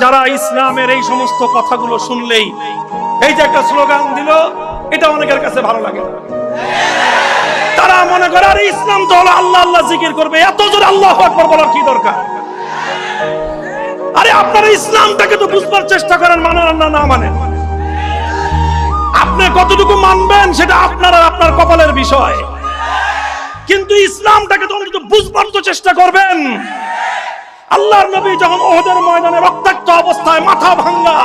যারা ইসলামের এই সমস্ত কথাগুলো শুনলেই এই যে একটা স্লোগান দিল, এটা অনেকের কাছে ভালো লাগে না। তারা মনে করে আরে ইসলাম তো হলো আল্লাহ আল্লাহ জিকির করবে, এত জোরে আল্লাহু আকবার বলার কি দরকার? আরে আপনারা ইসলামটাকে তো বুঝবার চেষ্টা করেন, মানেন না না মানেন। আপনি কতটুকু মানবেন সেটা আপনার আর আপনার কপালের বিষয়, কিন্তু ইসলামটাকে তো অন্তত বুঝবার তো চেষ্টা করবেন। আল্লাহর নবী যখন উহুদের ময়দানে রক্তাক্ত অবস্থায়, মাথা ভাঙা,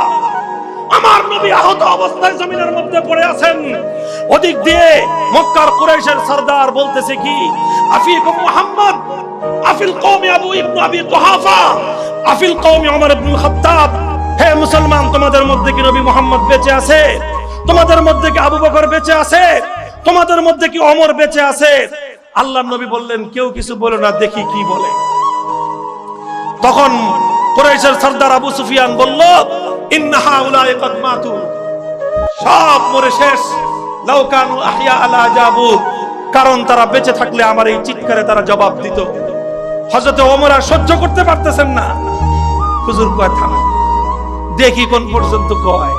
আমার নবী আহত অবস্থায় জমিনের মধ্যে পড়ে আছেন, ওদিক দিয়ে মক্কার কুরাইশের সরদার বলতেছে কি, আফিকুম মুহাম্মদ আফিল কওমি আবু ইবনে আবি কুহাফা আফিল কওমি ওমর ইবনে খাত্তাব। হে মুসলমান, তোমাদের মধ্যে কি নবী মুহাম্মদ বেঁচে আছে? তোমাদের মধ্যে কি আবু বকর বেঁচে আছে? তোমাদের মধ্যে কি ওমর বেঁচে আছে? আল্লাহর নবী বললেন কেউ কিছু বলে না, দেখি কি বলে। তখন কুরাইশের সরদার আবু সুফিয়ান বলল, ইন্না হাউলাই কদ মাতু, সব মরে শেষ। লাউ কানু আহইয়া আলা জাবু, কারণ তারা বেঁচে থাকলে আমার এই চিৎকারে তারা জবাব দিত। হযরত ওমর আর সহ্য করতে পারতেছেন না, হুজুর কয় থামো, দেখি কোন পর্যন্ত কয়।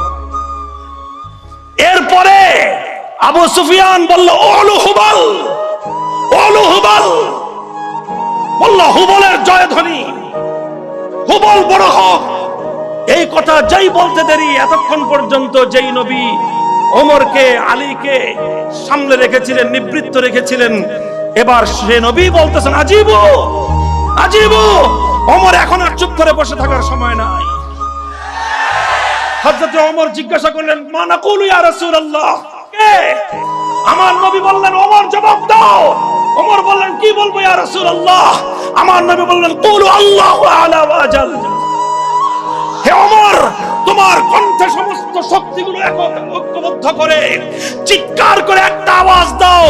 এরপরে আবু সুফিয়ান বলল, ওলু হুবাল, ওলু হুবাল, বলল হুবলের জয়ধ্বনি, হুবল বড় হোক। এই কথা যেই বলতে দেরি, এতক্ষণ পর্যন্ত যেই নবী ওমরকে, আলীকে সামনে রেখেছিলেন, নিবৃত্ত রেখেছিলেন, এবার সে নবী বলতেছেন আজিবু, আজিবু। ওমর এখন আর চুপ করে বসে থাকার সময় নাই। হযরত ওমর জিজ্ঞাসা করলেন, মা নাকুলু ইয়া রাসূলুল্লাহ, কে? আমার নবী বললেন, ওমর জবাব দাও। ওমর বললেন, কি বলবো ইয়া রাসূলুল্লাহ? আমার নবী বললেন, কুলু আল্লাহু আলা ওয়া জাল। হে ওমর, তোমার কণ্ঠে সমস্ত শক্তিগুলো ঐক্যবদ্ধ করে চিৎকার করে একটা আওয়াজ দাও,